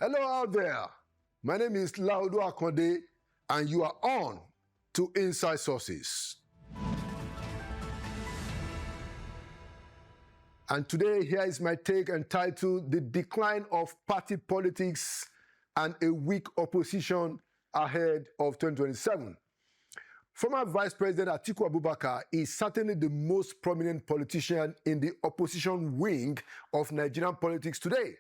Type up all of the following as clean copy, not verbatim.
Hello out there. My name is Laudo Akonde, and you are on to Inside Sources. And today, here is my take entitled The Decline of Party Politics and a Weak Opposition Ahead of 2027. Former Vice President Atiku Abubakar is certainly the most prominent politician in the opposition wing of Nigerian politics today.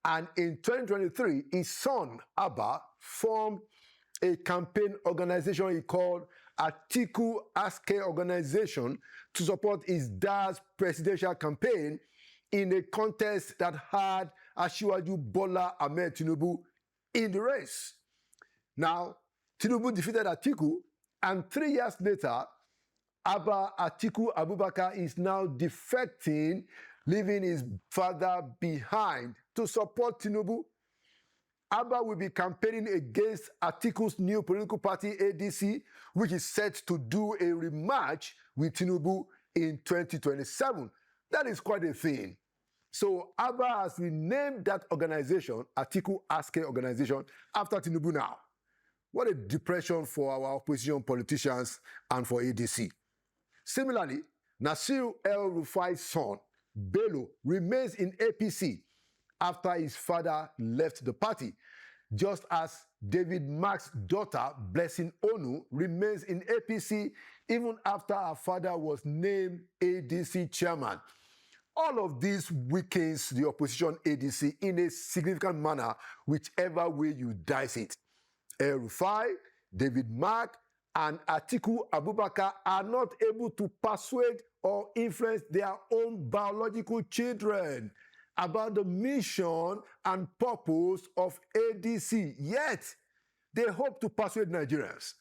And in 2023, his son, Abba, formed a campaign organization he called Atiku Aske Organization to support his dad's presidential campaign in a contest that had Asiwaju Bola Ahmed Tinubu in the race. Now, Tinubu defeated Atiku, and 3 years later, Abba Atiku Abubakar is now defecting, leaving his father behind to support Tinubu. Abba will be campaigning against Atiku's new political party, ADC, which is set to do a rematch with Tinubu in 2027. That is quite a thing. So Abba has renamed that organization, Atiku Aske Organization, after Tinubu now. What a depression for our opposition politicians and for ADC. Similarly, Nasir El-Rufai's son, Bello, remains in APC after his father left the party, just as David Mark's daughter, Blessing Onu, remains in APC even after her father was named ADC chairman. All of this weakens the opposition ADC in a significant manner, whichever way you dice it. El-Rufai, David Mark, and Atiku Abubakar are not able to persuade or influence their own biological children about the mission and purpose of ADC. Yet, they hope to persuade Nigerians.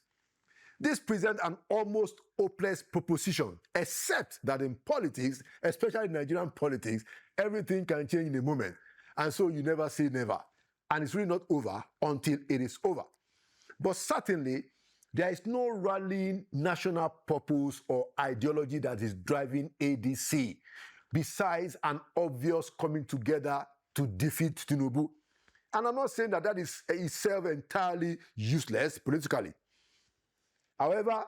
This presents an almost hopeless proposition, except that in politics, especially Nigerian politics, everything can change in a moment. And so you never say never. And it's really not over until it is over. But certainly, there is no rallying national purpose or ideology that is driving ADC, besides an obvious coming together to defeat Tinubu. And I'm not saying that that is itself entirely useless politically. However,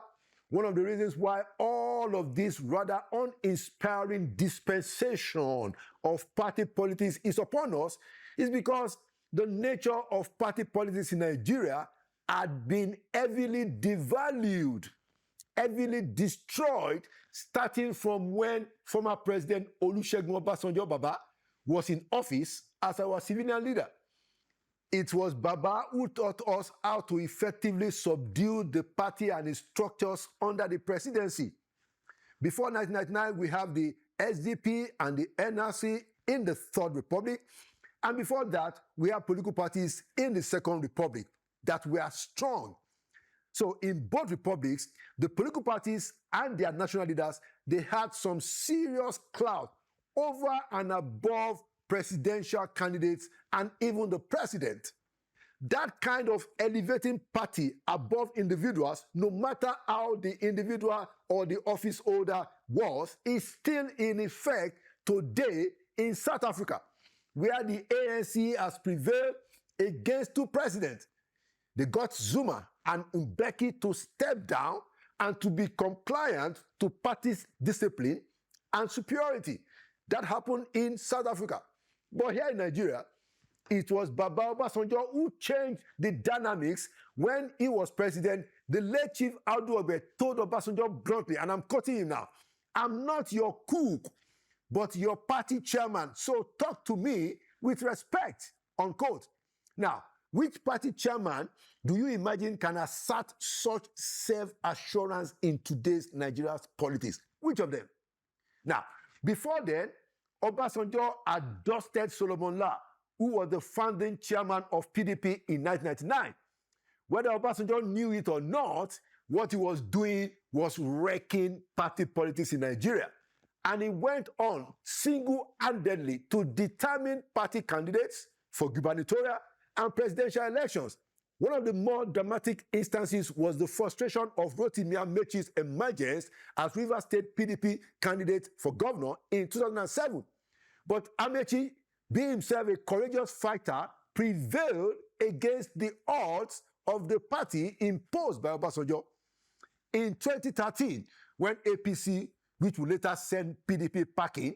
one of the reasons why all of this rather uninspiring dispensation of party politics is upon us is because the nature of party politics in Nigeria had been heavily devalued, heavily destroyed, starting from when former President Olusegun Obasanjo Baba was in office as our civilian leader. It was Baba who taught us how to effectively subdue the party and its structures under the presidency. Before 1999, we have the SDP and the NRC in the Third Republic, and before that, we have political parties in the Second Republic that were strong. So in both republics, the political parties and their national leaders, they had some serious clout over and above presidential candidates and even the president. That kind of elevating party above individuals, no matter how the individual or the office holder was, is still in effect today in South Africa, where the ANC has prevailed against two presidents. They got Zuma and Mbeki to step down and to be compliant to party's discipline and superiority. That happened in South Africa. But here in Nigeria, it was Baba Obasanjo who changed the dynamics when he was president. The late Chief Audu Obe told Obasanjo bluntly, and I'm quoting him now, "I'm not your cook, but your party chairman, so talk to me with respect," unquote. Now, which party chairman do you imagine can assert such self-assurance in today's Nigeria's politics? Which of them? Now, before then, Obasanjo had dusted Solomon Lar, who was the founding chairman of PDP in 1999. Whether Obasanjo knew it or not, what he was doing was wrecking party politics in Nigeria. And he went on single-handedly to determine party candidates for gubernatorial and presidential elections. One of the more dramatic instances was the frustration of Rotimi Amechi's emergence as Rivers State PDP candidate for governor in 2007. But Amechi, being himself a courageous fighter, prevailed against the odds of the party imposed by Obasanjo. In 2013, when APC, which would later send PDP packing,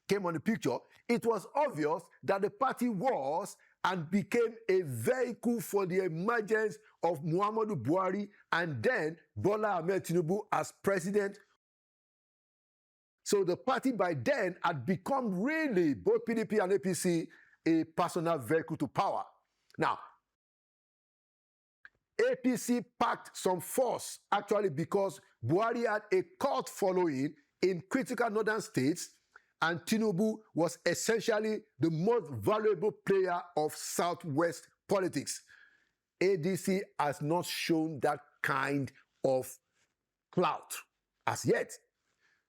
came on the picture, it was obvious that the party was and became a vehicle for the emergence of Muhammadu Buhari and then Bola Ahmed Tinubu as president. So the party by then had become really, both PDP and APC, a personal vehicle to power. Now, APC packed some force actually because Buhari had a cult following in critical northern states, and Tinubu was essentially the most valuable player of Southwest politics. ADC has not shown that kind of clout as yet.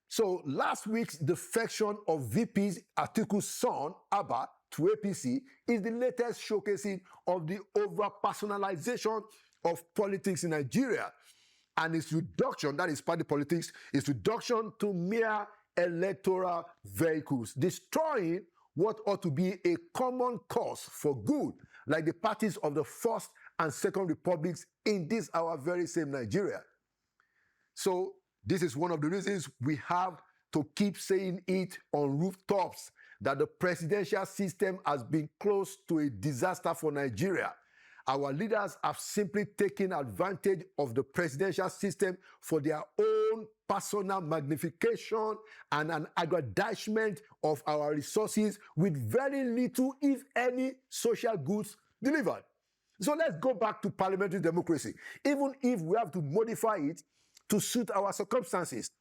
So last week's defection of VP's Atiku's son, Abba, to APC is the latest showcasing of the over-personalization of politics in Nigeria and its reduction, that is party politics, its reduction to mere electoral vehicles, destroying what ought to be a common cause for good, like the parties of the First and Second Republics in this our very same Nigeria. So this is one of the reasons we have to keep saying it on rooftops that the presidential system has been close to a disaster for Nigeria. Our leaders have simply taken advantage of the presidential system for their own personal magnification and an aggrandizement of our resources with very little, if any, social goods delivered. So let's go back to parliamentary democracy, even if we have to modify it to suit our circumstances.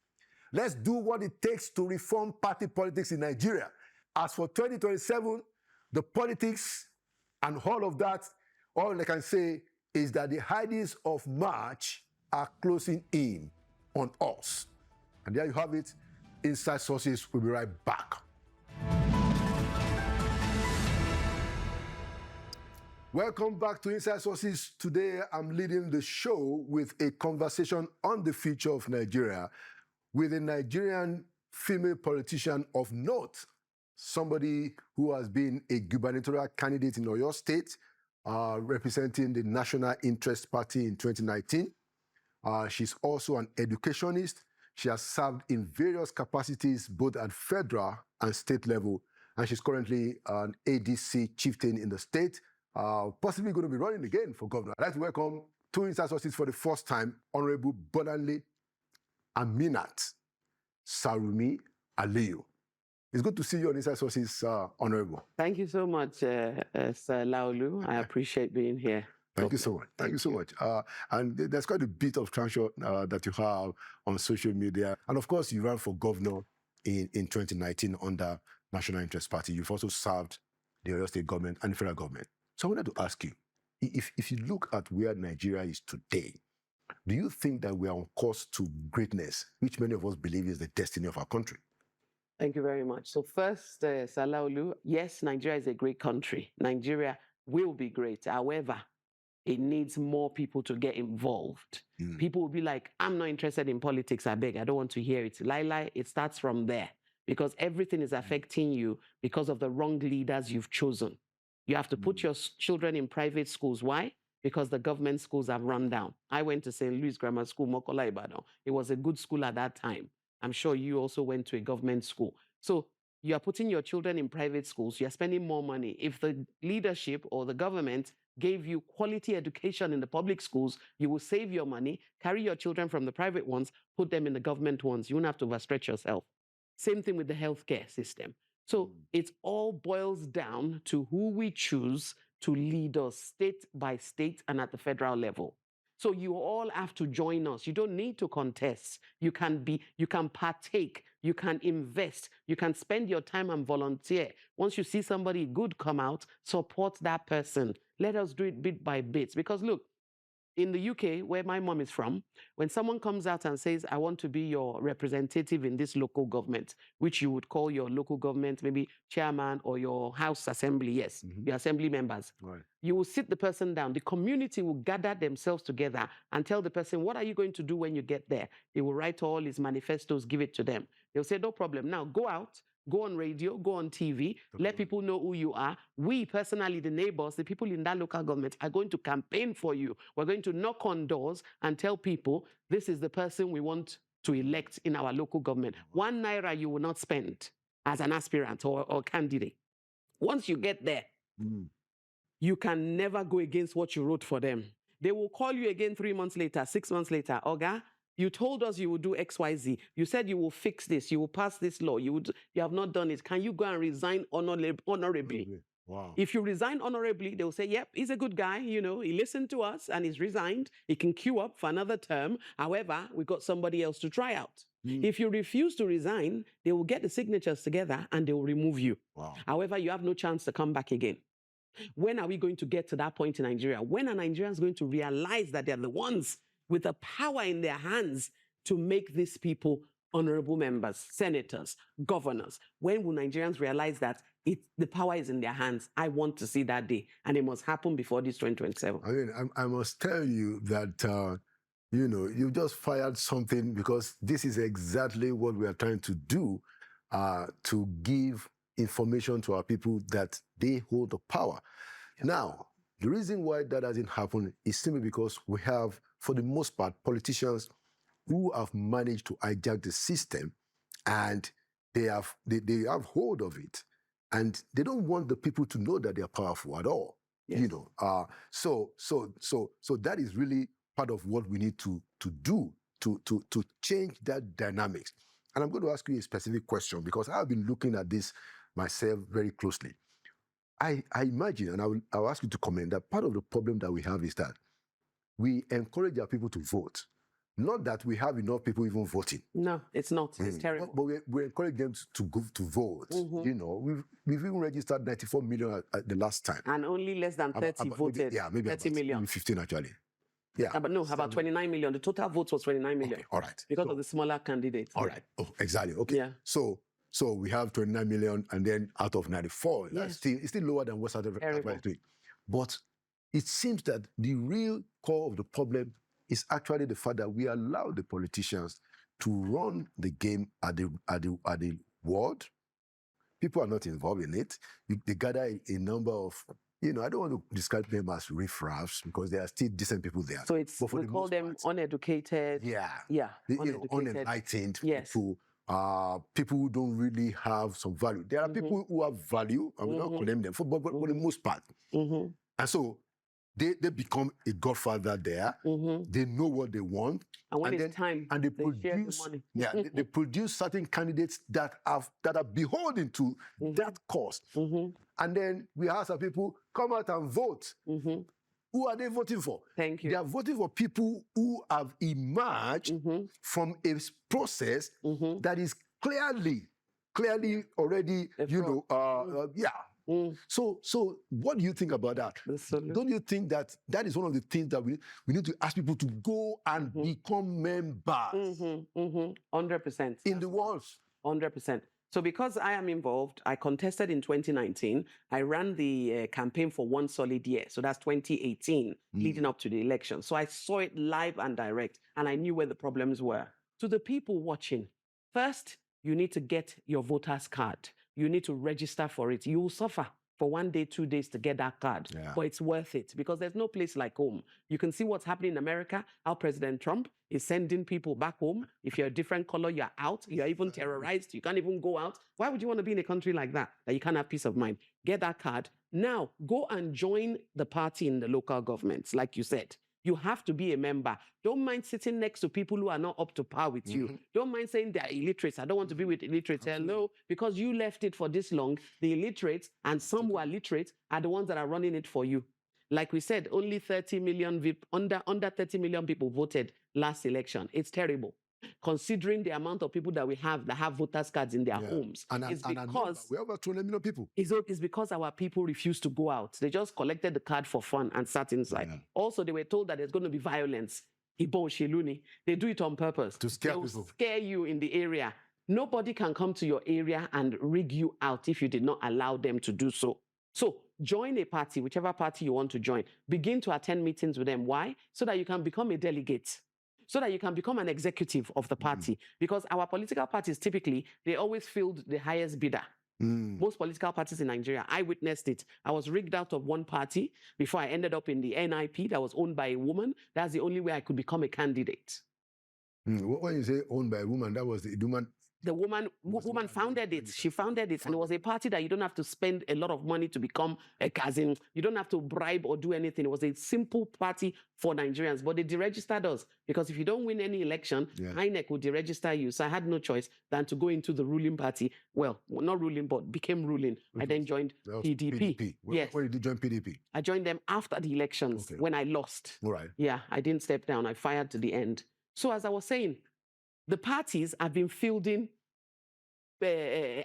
Let's do what it takes to reform party politics in Nigeria. As for 2027, the politics and all of that, all I can say is that the Heidies of March are closing in on us. And there you have it. Inside Sources will be right back. Welcome back to Inside Sources. Today, I'm leading the show with a conversation on the future of Nigeria with a Nigerian female politician of note, somebody who has been a gubernatorial candidate in Oyo State, representing the National Interest Party in 2019. She's also an educationist. She has served in various capacities, both at federal and state level, and she's currently an ADC chieftain in the state, possibly going to be running again for governor. I'd like to welcome to Inside Sources for the first time, Honorable Bolanle Aminat Sarumi Aliyu. It's good to see you on Inside Sources, Honorable. Thank you so much, Sir Laolu. I appreciate being here. Thank you so much. Thank you so much. And there's quite a bit of traction that you have on social media. And of course, you ran for governor in 2019 under National Interest Party. You've also served the Oyo State government and the federal government. So I wanted to ask you, if you look at where Nigeria is today, do you think that we are on course to greatness, which many of us believe is the destiny of our country? Thank you very much. So first, Salaulu, yes, Nigeria is a great country. Nigeria will be great. However, it needs more people to get involved. People will be like, I'm not interested in politics, I beg, I don't want to hear it. Lie, it starts from there because everything is affecting you because of the wrong leaders you've chosen. You have to put your children in private schools. Why? Because the government schools have run down. I went to St. Louis Grammar School, Mokola Ibadan. It was a good school at that time. I'm sure you also went to a government school. So you are putting your children in private schools. You are spending more money. If the leadership or the government gave you quality education in the public schools, you will save your money, carry your children from the private ones, put them in the government ones. You won't have to overstretch yourself. Same thing with the healthcare system. So it all boils down to who we choose to lead us state by state and at the federal level. So you all have to join us. You don't need to contest. You can partake, you can invest, you can spend your time and volunteer. Once you see somebody good come out, support that person. Let us do it bit by bit. Because look, in the UK, where my mom is from, when someone comes out and says, I want to be your representative in this local government, which you would call your local government, maybe chairman or your house assembly, yes, your assembly members, right. You will sit the person down. The community will gather themselves together and tell the person, what are you going to do when you get there? He will write all his manifestos, give it to them. They'll say, no problem. Now go out, Go on radio, go on TV, let people know who you are. We personally, the neighbors, the people in that local government are going to campaign for you. We're going to knock on doors and tell people, this is the person we want to elect in our local government. 1 naira you will not spend as an aspirant or candidate. Once you get there, you can never go against what you wrote for them. They will call you again 3 months later, 6 months later. Oga, you told us you would do XYZ. You said you will fix this. You will pass this law. You have not done it. Can you go and resign honorably? Wow. If you resign honorably, they'll say, yep, he's a good guy. You know, he listened to us and he's resigned. He can queue up for another term. However, we got somebody else to try out. If you refuse to resign, they will get the signatures together and they will remove you. Wow. However, you have no chance to come back again. When are we going to get to that point in Nigeria? When are Nigerians going to realize that they're the ones with the power in their hands to make these people honorable members, senators, governors? When will Nigerians realize that the power is in their hands? I want to see that day, and it must happen before this 2027. I mean, I must tell you that, you know, you just fired something, because this is exactly what we are trying to do, to give information to our people that they hold the power. Yep. Now, the reason why that doesn't happen is simply because we have, for the most part, politicians who have managed to hijack the system, and they have hold of it, and they don't want the people to know that they are powerful at all. Yes. You know, so that is really part of what we need to do to change that dynamics. And I'm going to ask you a specific question, because I've been looking at this myself very closely. I imagine, and I'll ask you to comment, that part of the problem that we have is that we encourage our people to vote. Not that we have enough people even voting. No, it's not. It's terrible. But we encourage them to go to vote. You know, we've even registered 94 million at the last time. And only less than 30 voted. Maybe 30 million. Maybe 15 actually. Yeah. But no, about 29 million. The total votes was 29 million. Okay, all right. Because of the smaller candidates. All right. Oh, exactly. Okay. Yeah. So we have 29 million, and then out of 94, yes. It's still lower than what's South Africa doing. But it seems that the real core of the problem is actually the fact that we allow the politicians to run the game at the ward. People are not involved in it. They gather a number of, you know, I don't want to describe them as riffraffs, because there are still decent people there. So we call them uneducated. Yeah. Yeah. Unenlightened yes. people. People who don't really have some value. There are people who have value, and we don't condemn them, but for the most part. And so they become a godfather there. They know what they want. And when it's time, and they produce the money. they produce certain candidates that are beholden to that cause. And then we ask our people, come out and vote. Who are they voting for? Thank you. They are voting for people who have emerged from a process that is clearly already, So what do you think about that? Don't you think that is one of the things that we need to ask people to go and become members? 100%. In the walls. 100%. So because I am involved, I contested in 2019. I ran the campaign for 1 solid year. So that's 2018, leading up to the election. So I saw it live and direct, and I knew where the problems were. To the people watching, first, you need to get your voter's card. You need to register for it. You will suffer for 1 day, 2 days to get that card. Yeah. But it's worth it, because there's no place like home. You can see what's happening in America, how President Trump is sending people back home. If you're a different color, you're out. You're even terrorized. You can't even go out. Why would you want to be in a country like that you can't have peace of mind? Get that card. Now, go and join the party in the local governments, like you said. You have to be a member. Don't mind sitting next to people who are not up to par with you. Don't mind saying they're illiterates. I don't want to be with illiterates. Hello, because you left it for this long. The illiterates and some who are literate are the ones that are running it for you. Like we said, only 30 million, under 30 million people voted last election. It's terrible, considering the amount of people that we have that have voters' cards in their homes. It's because we have about 200 million people. It's because our people refuse to go out. They just collected the card for fun and sat inside. Yeah. Also, they were told that there's going to be violence. They do it on purpose. To scare people. Scare you in the area. Nobody can come to your area and rig you out if you did not allow them to do so. So join a party, whichever party you want to join. Begin to attend meetings with them. Why? So that you can become a delegate. so that you can become an executive of the party. Because our political parties, typically, they always filled the highest bidder. Most political parties in Nigeria, I witnessed it. I was rigged out of one party before I ended up in the NIP that was owned by a woman. That's the only way I could become a candidate. When you say owned by a woman, that was the woman. The woman founded it. She founded it. And it was a party that you don't have to spend a lot of money to become a cousin. You don't have to bribe or do anything. It was a simple party for Nigerians. But they deregistered us because if you don't win any election, INEC will deregister you. So I had no choice than to go into the ruling party. Well, not ruling, but became ruling. I then joined PDP. Yes. When did you join PDP? I joined them after the elections when I lost. All right. Yeah, I didn't step down. I fired to the end. So as I was saying, the parties have been fielding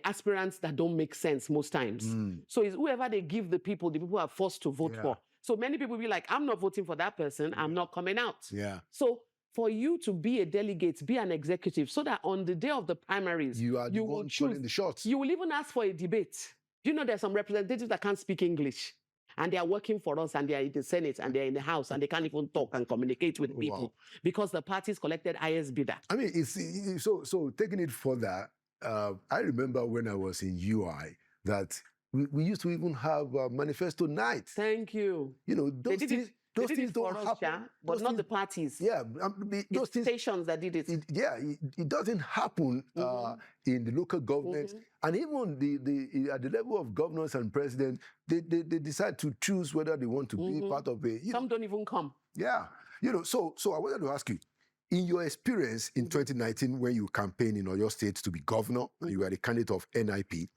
aspirants that don't make sense most times. So it's whoever they give the people are forced to vote for. So many people will be like, I'm not voting for that person. I'm not coming out. So for you to be a delegate, be an executive, so that on the day of the primaries, you will choose the shots. You will even ask for a debate. You know, there's some representatives that can't speak English. And they are working for us, and they are in the Senate, and they're in the House, and they can't even talk and communicate with people because the parties collected highest bidder. I mean, it's so taking it further, I remember when I was in UI that we used to even have manifesto nights. Thank you. You know, those things don't happen. But not the parties. Yeah, those stations that did it. It doesn't happen in the local government, and even at the level of governors and presidents, they decide to choose whether they want to be part of a. Some don't even come. Yeah, you know. So I wanted to ask you, in your experience in 2019, when you campaigned in Oyo State to be governor, and you were the candidate of NIP.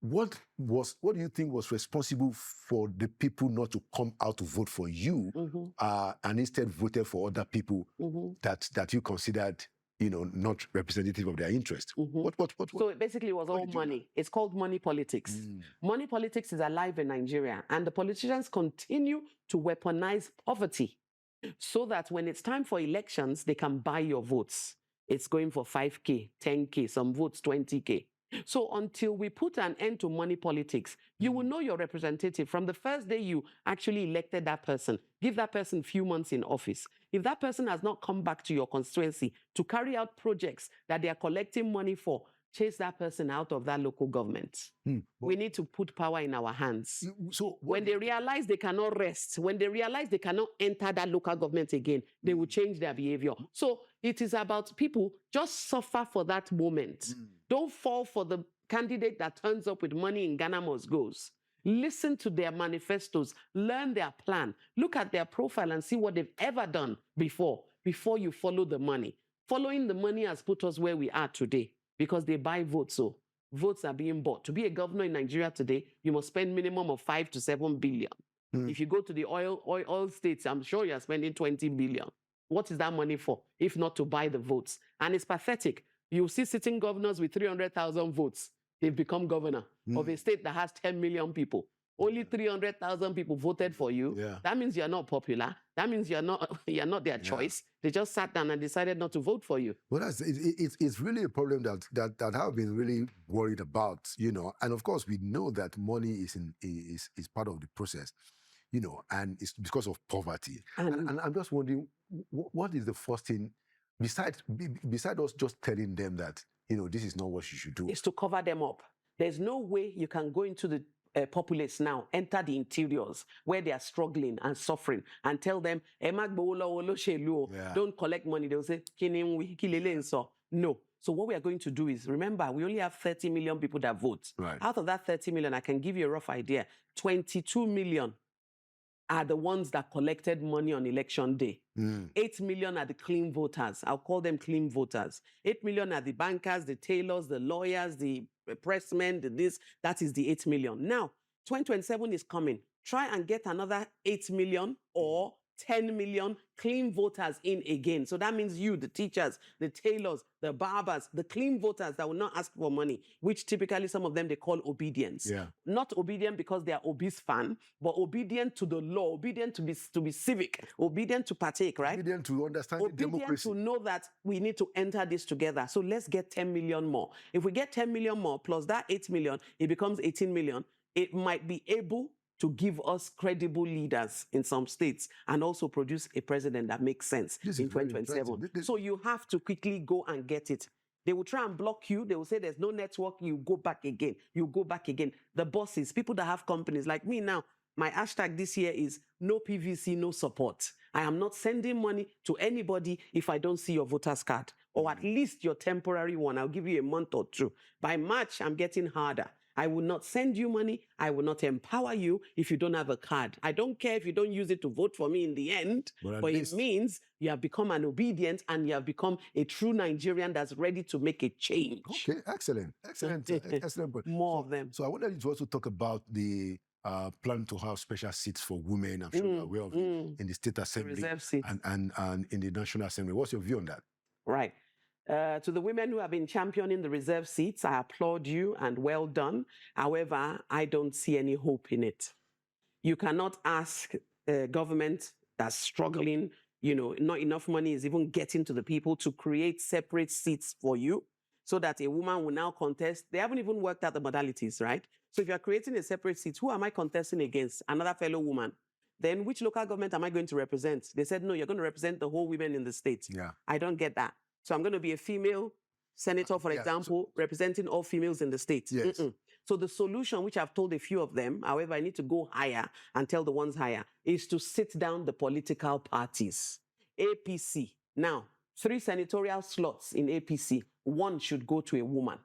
What do you think was responsible for the people not to come out to vote for you and instead voted for other people that you considered, you know, not representative of their interest? What? So basically it was all money. It's called money politics. Money politics is alive in Nigeria, and the politicians continue to weaponize poverty so that when it's time for elections, they can buy your votes. It's going for 5K, 10K, some votes 20K. So until we put an end to money politics, you will know your representative from the first day you actually elected that person. Give that person a few months in office. If that person has not come back to your constituency to carry out projects that they are collecting money for, chase that person out of that local government. We need to put power in our hands. So when they realize they cannot rest, when they realize they cannot enter that local government again, they will change their behavior. So it is about people just suffer for that moment. Don't fall for the candidate that turns up with money in Ghana must goes. Listen to their manifestos, learn their plan, look at their profile and see what they've ever done before you follow the money. Following the money has put us where we are today because they buy votes. So votes are being bought. To be a governor in Nigeria today, you must spend minimum of 5 to 7 billion. If you go to the oil states, I'm sure you're spending 20 billion. What is that money for, if not to buy the votes? And it's pathetic. You see sitting governors with 300,000 votes. They've become governor of a state that has 10 million people. Only 300,000 people voted for you. That means you're not popular. That means you're not their choice. They just sat down and decided not to vote for you. Well, it's really a problem that I've been really worried about, you know. And of course, we know that money is part of the process, you know, and it's because of poverty. And I'm just wondering, what is the first thing, besides us just telling them that, you know, this is not what you should do? It's to cover them up. There's no way you can go into the populace now, enter the interiors where they are struggling and suffering and tell them, don't collect money. They'll say, no. So what we are going to do is, remember, we only have 30 million people that vote. Out of that 30 million, I can give you a rough idea. 22 million are the ones that collected money on election day. 8 million are the clean voters. I'll call them clean voters. 8 million are the bankers, the tailors, the lawyers, the pressmen, that is the 8 million. Now, 2027 is coming. Try and get another 8 million or 10 million clean voters in again. So that means you, the teachers, the tailors, the barbers, the clean voters that will not ask for money, which typically some of them they call obedience. Not obedient because they are obese fan, but obedient to the law, obedient to be civic, obedient to partake, right? Obedient to understand obedient democracy. To know that we need to enter this together. So let's get 10 million more. If we get 10 million more plus that 8 million, it becomes 18 million. It might be able to give us credible leaders in some states and also produce a president that makes sense in 2027. So you have to quickly go and get it. They will try and block you. They will say there's no network. You go back again. You go back again. The bosses, people that have companies like me now, my hashtag this year is no PVC, no support. I am not sending money to anybody if I don't see your voter's card, or at least your temporary one. I'll give you a month or two. By March, I'm getting harder. I will not send you money. I will not empower you if you don't have a card. I don't care if you don't use it to vote for me in the end, but it means you have become an obedient and you have become a true Nigerian that's ready to make a change. Okay, excellent. Excellent. More of them. So I wanted you to also talk about the plan to have special seats for women. I'm sure you're aware of it, in the State Assembly reserve seats. and in the National Assembly. What's your view on that? Right. To the women who have been championing the reserve seats, I applaud you and well done. However, I don't see any hope in it. You cannot ask a government that's struggling, not enough money is even getting to the people, to create separate seats for you so that a woman will now contest. They haven't even worked out the modalities, right? So if you're creating a separate seat, who am I contesting against? Another fellow woman. Then which local government am I going to represent? They said, no, you're going to represent the whole women in the state. Yeah. I don't get that. So I'm going to be a female senator, for example, representing all females in the state. Yes. So the solution, which I've told a few of them, however, I need to go higher and tell the ones higher, is to sit down the political parties. APC. Now, 3 senatorial slots in APC, 1 should go to a woman.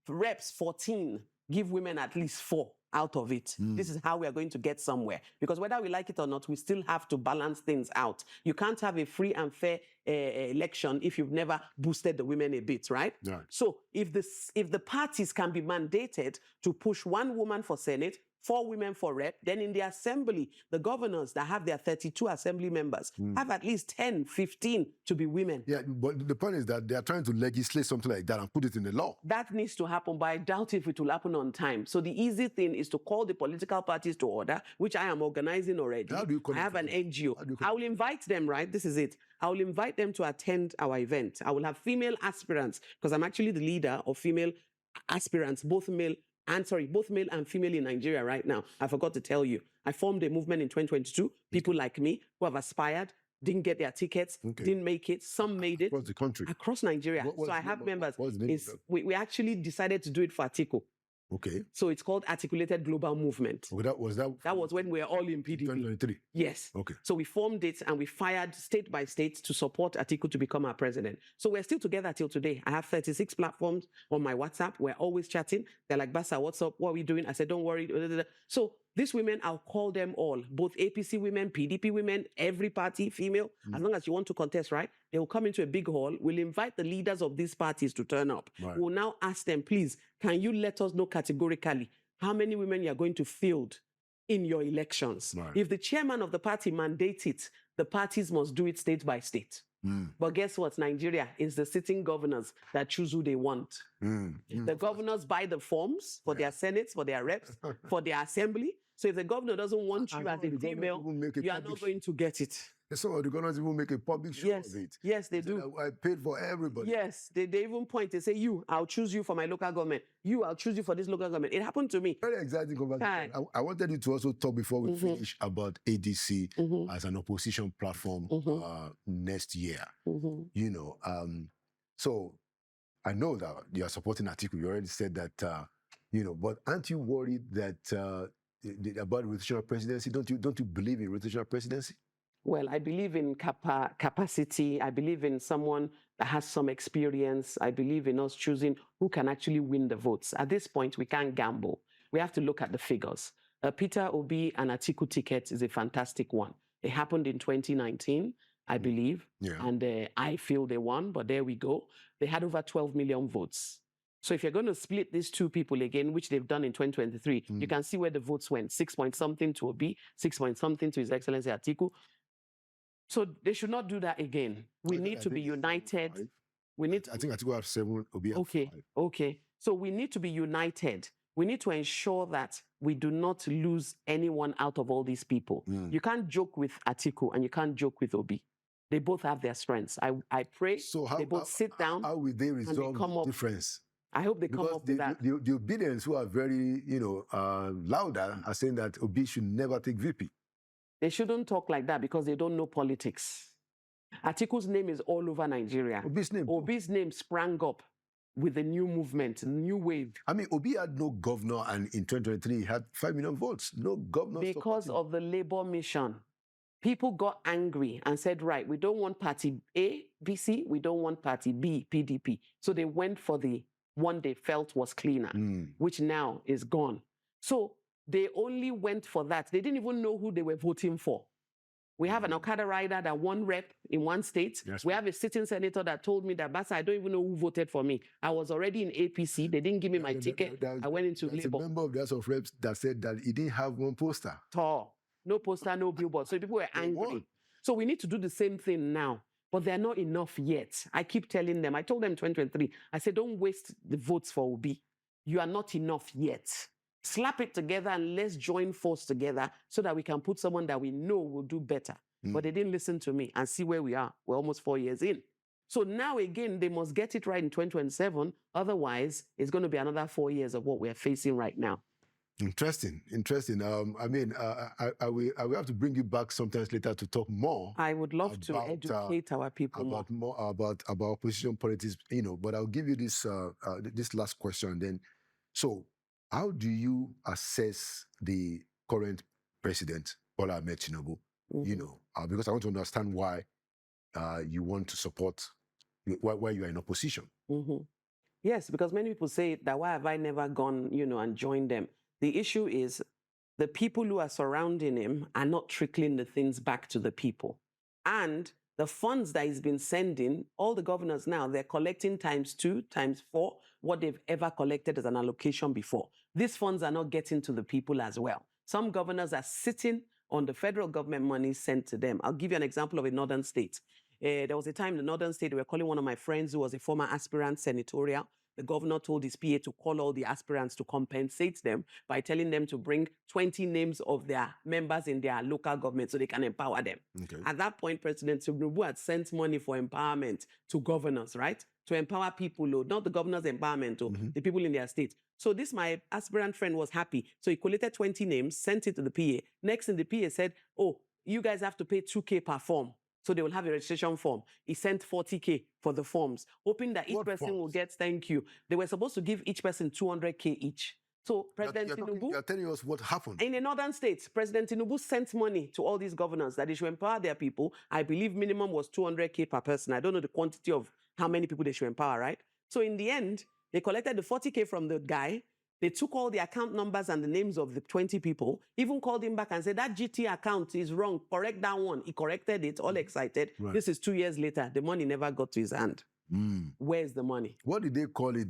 Reps, 14, give women at least 4 out of it. This is how we are going to get somewhere. Because whether we like it or not, we still have to balance things out. You can't have a free and fair election if you've never boosted the women a bit, right? So if the parties can be mandated to push 1 woman for Senate, 4 women for rep, then in the assembly, the governors that have their 32 assembly members have at least 10, 15 to be women. Yeah, but the point is that they are trying to legislate something like that and put it in the law. That needs to happen, but I doubt if it will happen on time. So the easy thing is to call the political parties to order, which I am organizing already. How do you I have an NGO. I will invite them, right? This is it. I will invite them to attend our event. I will have female aspirants, because I'm actually the leader of female aspirants, both male and female in Nigeria right now. I forgot to tell you. I formed a movement in 2022. People like me who have aspired, didn't get their tickets, didn't make it. Some made it. Across the country. Across Nigeria. So I have members. What's the name of that? We actually decided to do it for Atiku. Okay. So it's called Articulated Global Movement. Okay, that was when we were all in PDP. 2023. Yes. Okay. So we formed it and we fired state by state to support Atiku to become our president. So we're still together till today. I have 36 platforms on my WhatsApp. We're always chatting. They're like, Bassa, what's up? What are we doing? I said, don't worry. So these women, I'll call them all, both APC women, PDP women, every party, female, as long as you want to contest, right? They will come into a big hall. We'll invite the leaders of these parties to turn up. Right. We'll now ask them, please, can you let us know categorically how many women you are going to field in your elections? Right. If the chairman of the party mandates it, the parties must do it state by state. But guess what? Nigeria is the sitting governors that choose who they want. The governors buy the forms for their senates, for their reps, for their assembly. So if the governor doesn't want you as a female, you are not going to get it. Some of the governors even make a public show of it. Yes, they do. I paid for everybody. Yes, they even point. They say, I'll choose you for my local government. I'll choose you for this local government. It happened to me. Very exciting conversation. I wanted you to also talk before we finish about ADC as an opposition platform next year. So I know that you are supporting Atiku. You already said that, but aren't you worried that about rotational presidency? Don't you believe in rotational presidency? Well, I believe in capacity. I believe in someone that has some experience. I believe in us choosing who can actually win the votes. At this point, we can't gamble. We have to look at the figures. Peter Obi and Atiku ticket is a fantastic one. It happened in 2019, I believe, and I feel they won, but there we go. They had over 12 million votes. So if you're going to split these 2 people again, which they've done in 2023, you can see where the votes went. 6 point something to Obi, 6 point something to His Excellency Atiku. So they should not do that again. We need to be united. I think Atiku have 7, Obi have 5. Okay. So we need to be united. We need to ensure that we do not lose anyone out of all these people. You can't joke with Atiku and you can't joke with Obi. They both have their strengths. I pray they both sit down. How will they resolve the difference? I hope they come Because up with that. the obedience who are very, louder are saying that Obi should never take VP. They shouldn't talk like that because they don't know politics. Atiku's name is all over Nigeria. Obi's name sprang up with the new movement, new wave. I mean, Obi had no governor, and in 2023 he had 5 million votes. No governor. Because of the labor mission. People got angry and said, right, we don't want party A, BC, we don't want party B, PDP. So they went for the one they felt was cleaner, which now is gone. So they only went for that. They didn't even know who they were voting for. We have an Okada rider that won rep in one state. Yes. We have a sitting senator that told me that, Basa, I don't even know who voted for me. I was already in APC. They didn't give me my ticket. I went into Labour. A member of the House of Reps that said that he didn't have one poster. No poster, no billboard. So people were angry. So we need to do the same thing now. But they're not enough yet. I keep telling them. I told them in 2023, I said, don't waste the votes for Obi. You are not enough yet. Slap it together and let's join force together so that we can put someone that we know will do better. But they didn't listen to me and see where we are. We're almost 4 years in. So now again, they must get it right in 2027. Otherwise, it's going to be another 4 years of what we're facing right now. Interesting. I will have to bring you back sometimes later to talk more. I would love to educate our people about opposition politics, but I'll give you this last question then. So how do you assess the current president, Bola Ahmed Tinubu? Because I want to understand why you want to support, why you are in opposition. Yes, because many people say that why have I never gone, and joined them? The issue is the people who are surrounding him are not trickling the things back to the people. And the funds that he's been sending, all the governors now, they're collecting ×2, ×4, what they've ever collected as an allocation before. These funds are not getting to the people as well. Some governors are sitting on the federal government money sent to them. I'll give you an example of a northern state. There was a time in the northern state, they were calling one of my friends who was a former aspirant senatorial. The governor told his PA to call all the aspirants to compensate them by telling them to bring 20 names of their members in their local government so they can empower them. Okay. At that point, President Tinubu had sent money for empowerment to governors, right? To empower people, not the governor's empowerment, the people in their state. So this, my aspirant friend was happy. So he collated 20 names, sent it to the PA. Next thing the PA said, oh, you guys have to pay 2K per form. So they will have a registration form. He sent 40K for the forms, hoping that each person will get thank you. They were supposed to give each person 200K each. So President Tinubu... You're telling us what happened. In the northern states, President Tinubu sent money to all these governors that they should empower their people. I believe minimum was 200K per person. I don't know the quantity of how many people they should empower, right? So in the end, they collected the 40K from the guy. They took all the account numbers and the names of the 20 people, even called him back and said, that GT account is wrong, correct that one. He corrected it, all excited. Right. This is 2 years later. The money never got to his hand. Where's the money? What did they call it?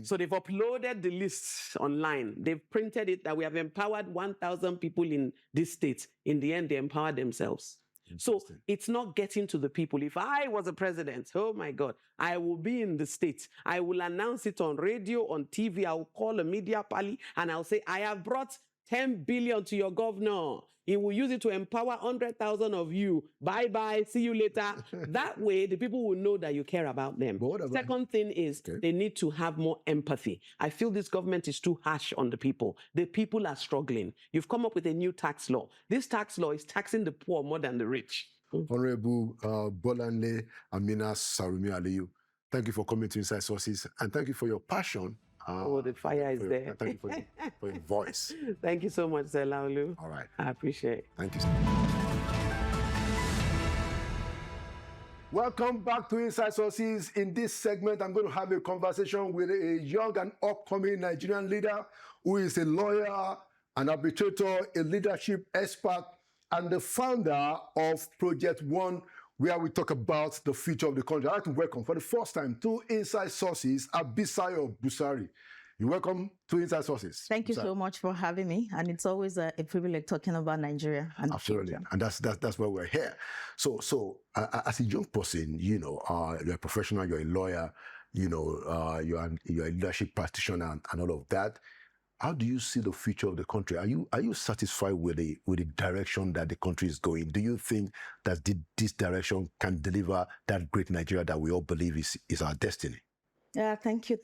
So they've uploaded the lists online. They've printed it that we have empowered 1,000 people in this state. In the end, they empowered themselves. So it's not getting to the people. If I was a president, oh my God, I will be in the States. I will announce it on radio, on TV. I will call a media pally and I'll say, I have brought 10 billion to your governor. He will use it to empower 100,000 of you. Bye-bye. See you later. That way, the people will know that you care about them. Second thing is they need to have more empathy. I feel this government is too harsh on the people. The people are struggling. You've come up with a new tax law. This tax law is taxing the poor more than the rich. Honorable Bolanle Amina Sarumi Aliyu, thank you for coming to Inside Sources and thank you for your passion. The fire is there. Thank you for your voice. Thank you so much, Zelaulu. All right. I appreciate it. Thank you. Welcome back to Inside Sources. In this segment, I'm going to have a conversation with a young and upcoming Nigerian leader who is a lawyer, an arbitrator, a leadership expert, and the founder of Project One, where we talk about the future of the country. I'd like to welcome for the first time to Inside Sources, Abisayo Busari. You're welcome to Inside Sources. Thank you so much for having me. And it's always a privilege talking about Nigeria. And absolutely. And that's why we're here. So as a young person, you're a professional, you're a lawyer, you're a leadership practitioner and all of that. How do you see the future of the country? Are you satisfied with the direction that the country is going? Do you think that this direction can deliver that great Nigeria that we all believe is our destiny? Yeah, thank you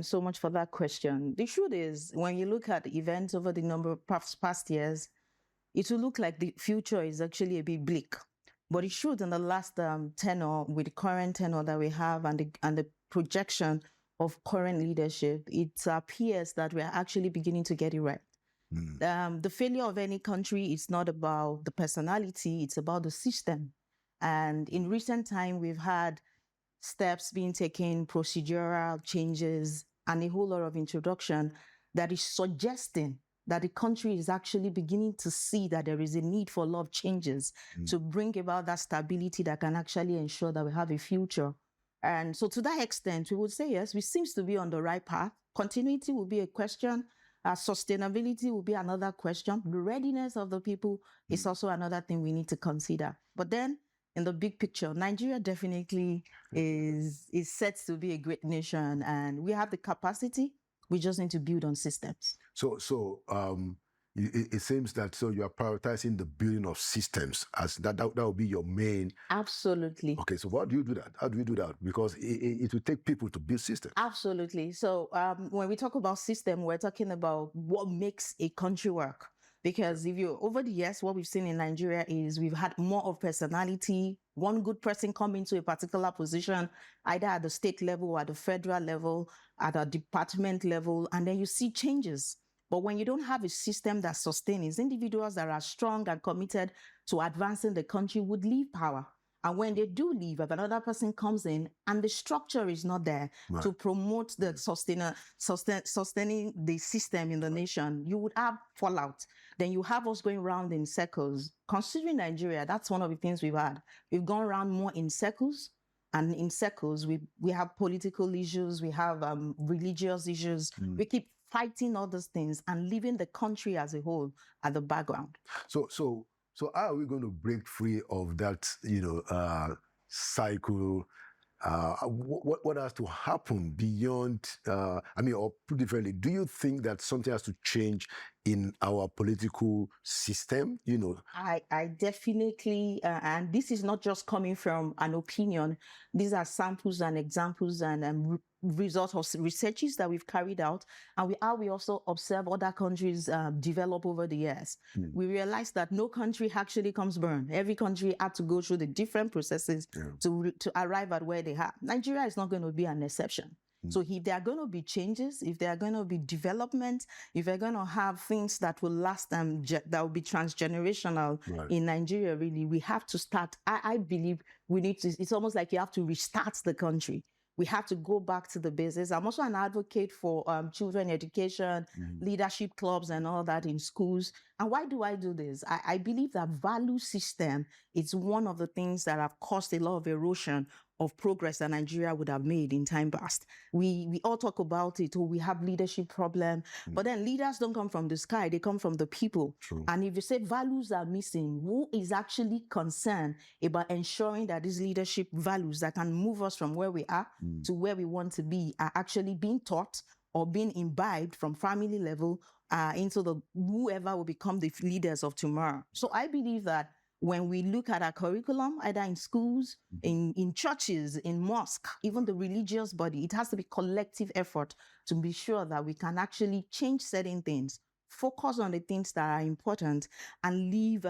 so much for that question. The truth is, when you look at events over the number of past years, it will look like the future is actually a bit bleak. But it should, in the last tenure, with the current tenure that we have and the projection of current leadership, it appears that we are actually beginning to get it right. The failure of any country is not about the personality, it's about the system. And in recent time, we've had steps being taken, procedural changes, and a whole lot of introduction that is suggesting that the country is actually beginning to see that there is a need for a lot of changes to bring about that stability that can actually ensure that we have a future. And so to that extent, we would say, yes, we seems to be on the right path. Continuity will be a question. Sustainability will be another question. The readiness of the people is also another thing we need to consider. But then in the big picture, Nigeria definitely is set to be a great nation, and we have the capacity. We just need to build on systems. It seems that you are prioritizing the building of systems as that will be your main. Absolutely. Okay, so how do you do that? How do you do that? Because it will take people to build systems. Absolutely. So when we talk about system, we're talking about what makes a country work. Because over the years, what we've seen in Nigeria is we've had more of personality. One good person come into a particular position, either at the state level or at the federal level, at a department level, and then you see changes. But when you don't have a system that sustains, individuals that are strong and committed to advancing the country would leave power. And when they do leave, if another person comes in and the structure is not there to promote the sustaining the system in the nation, you would have fallout. Then you have us going around in circles. Considering Nigeria, that's one of the things we've had. We've gone around more in circles. And in circles, we have political issues, we have religious issues. We keep fighting all those things and leaving the country as a whole at the background. So how are we going to break free of that, cycle? What has to happen beyond? Or put differently, do you think that something has to change in our political system? I definitely, and this is not just coming from an opinion. These are samples and examples and results of researches that we've carried out, and we also observe other countries develop over the years. We realize that no country actually comes born. Every country had to go through the different processes to arrive at where they are. Nigeria is not going to be an exception. So if there are going to be changes, if there are going to be development, if we're going to have things that will last that will be transgenerational in Nigeria, really, we have to start. I believe we need to, it's almost like you have to restart the country. We have to go back to the basics. I'm also an advocate for children education, leadership clubs and all that in schools. And why do I do this? I believe that value system is one of the things that have caused a lot of erosion of progress that Nigeria would have made in time past. We all talk about it, we have leadership problem, but then leaders don't come from the sky, they come from the people. True. And if you say values are missing, who is actually concerned about ensuring that these leadership values that can move us from where we are to where we want to be are actually being taught or being imbibed from family level into the whoever will become the leaders of tomorrow. So I believe that when we look at our curriculum, either in schools, in churches, in mosque, even the religious body, it has to be collective effort to be sure that we can actually change certain things, focus on the things that are important, and leave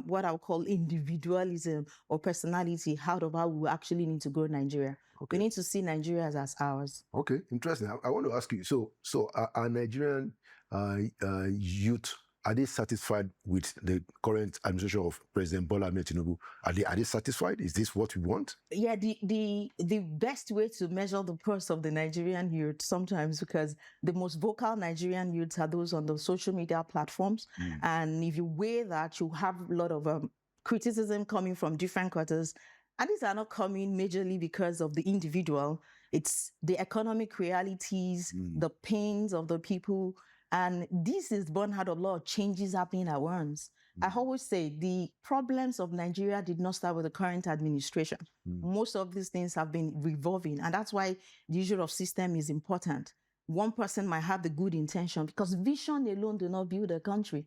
what I'll call individualism or personality out of how we actually need to grow Nigeria. Okay. We need to see Nigeria as ours. Okay, interesting. I want to ask you, so are Nigerian youth, are they satisfied with the current administration of President Bola Ahmed Tinubu? Are they satisfied? Is this what we want? Yeah, the best way to measure the pulse of the Nigerian youth sometimes, because the most vocal Nigerian youths are those on the social media platforms. And if you weigh that, you have a lot of criticism coming from different quarters. And these are not coming majorly because of the individual. It's the economic realities, the pains of the people. And this is born out of a lot of changes happening at once. I always say the problems of Nigeria did not start with the current administration. Most of these things have been revolving. And that's why the issue of system is important. One person might have the good intention, because vision alone do not build a country.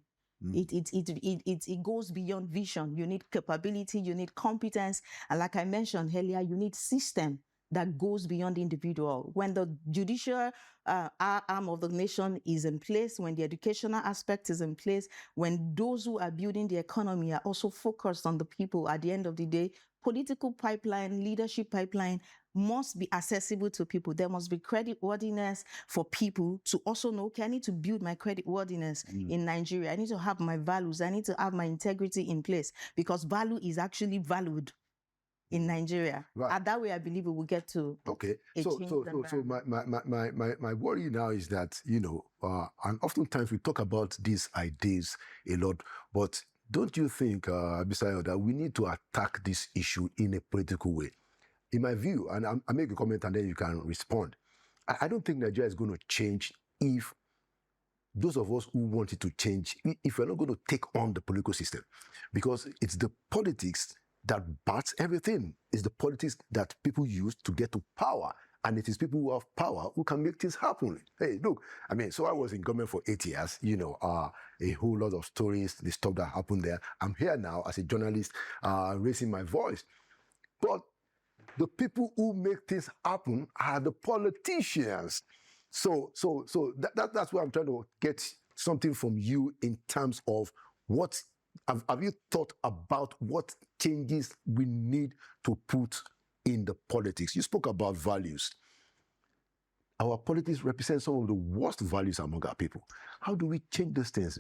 It goes beyond vision. You need capability, you need competence. And like I mentioned earlier, you need system that goes beyond the individual. When the judicial arm of the nation is in place, when the educational aspect is in place, when those who are building the economy are also focused on the people, at the end of the day, political pipeline, leadership pipeline must be accessible to people. There must be creditworthiness for people to also know, okay, I need to build my creditworthiness in Nigeria. I need to have my values. I need to have my integrity in place, because value is actually valued in Nigeria. Right. And that way, I believe we will get to Okay. So my worry now is that, and oftentimes we talk about these ideas a lot, but don't you think, Abisayo, that we need to attack this issue in a political way? In my view, and I make a comment and then you can respond, I don't think Nigeria is going to change if those of us who want it to change, if we're not going to take on the political system, because it's the politics that bats everything. It's the politics that people use to get to power. And it is people who have power who can make things happen. Hey, look, so I was in government for 8 years, a whole lot of stories, the stuff that happened there. I'm here now as a journalist, raising my voice. But the people who make things happen are the politicians. So that's where I'm trying to get something from you in terms of what have you thought about what changes we need to put in the politics? You spoke about values. Our politics represent some of the worst values among our people. How do we change those things?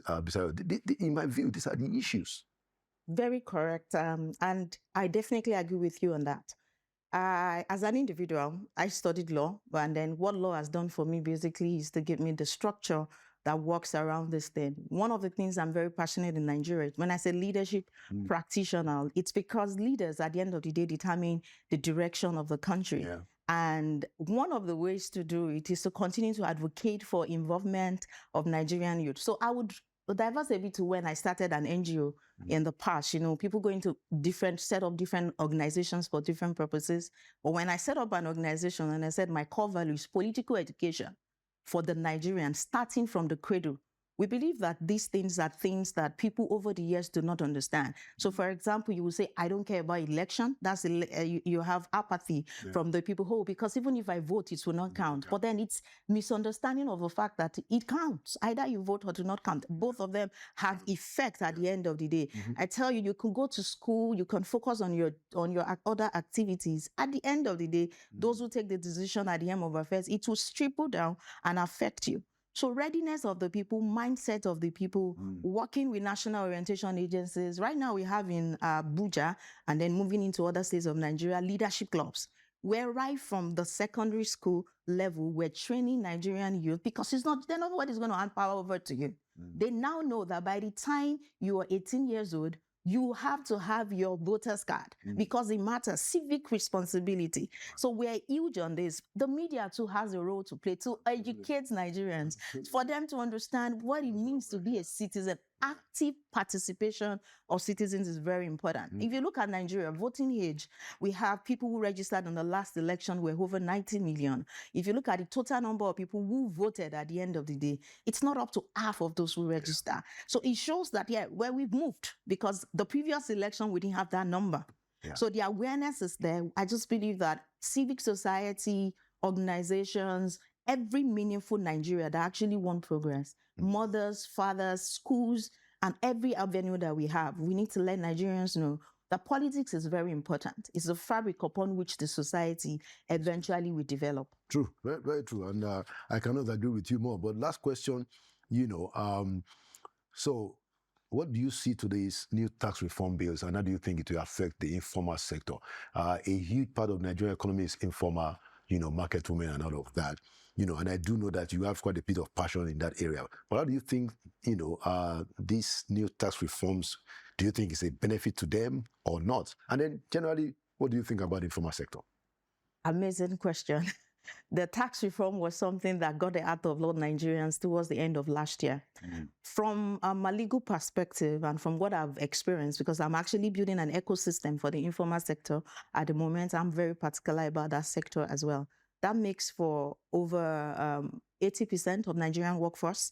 In my view, these are the issues. Very correct. And I definitely agree with you on that. As an individual, I studied law, and then what law has done for me basically is to give me the structure that works around this thing. One of the things I'm very passionate in Nigeria, when I say leadership practitioner, it's because leaders at the end of the day determine the direction of the country. Yeah. And one of the ways to do it is to continue to advocate for involvement of Nigerian youth. So I would diverse a bit to when I started an NGO in the past. People go into set up different organizations for different purposes. But when I set up an organization and I said my core value is political education for the Nigerians, starting from the cradle, we believe that these things are things that people over the years do not understand. So, for example, you will say, I don't care about election. That's you have apathy from the people because even if I vote, it will not count. But then it's misunderstanding of the fact that it counts. Either you vote or do not count. Both of them have effect at the end of the day. I tell you, you can go to school, you can focus on your other activities. At the end of the day, those who take the decision at the end of affairs, it will trickle down and affect you. So readiness of the people, mindset of the people, working with national orientation agencies. Right now we have in Abuja and then moving into other states of Nigeria, leadership clubs, where right from the secondary school level, we're training Nigerian youth because they're not what is going to hand power over to you. They now know that by the time you are 18 years old, you have to have your voter's card because it matters, civic responsibility. So we're huge on this. The media too has a role to play to educate Nigerians, for them to understand what it means to be a citizen. Active participation of citizens is very important. If you look at Nigeria, voting age, we have people who registered in the last election were over 90 million. If you look at the total number of people who voted at the end of the day, it's not up to half of those who register. So it shows that, where we've moved, because the previous election, we didn't have that number. So the awareness is there. I just believe that civic society, organizations, every meaningful Nigeria that actually want progress, mothers, fathers, schools, and every avenue that we have, we need to let Nigerians know that politics is very important. It's the fabric upon which the society eventually will develop. True, very, very true. And I cannot agree with you more. But last question, so what do you see to these new tax reform bills, and how do you think it will affect the informal sector? A huge part of Nigerian economy is informal, market women and all of that. And I do know that you have quite a bit of passion in that area. But how do you think, these new tax reforms, do you think it's a benefit to them or not? And then generally, what do you think about the informal sector? Amazing question. The tax reform was something that got the heart of a lot of Nigerians towards the end of last year. From a legal perspective and from what I've experienced, because I'm actually building an ecosystem for the informal sector at the moment, I'm very particular about that sector as well. That makes for over 80% of Nigerian workforce,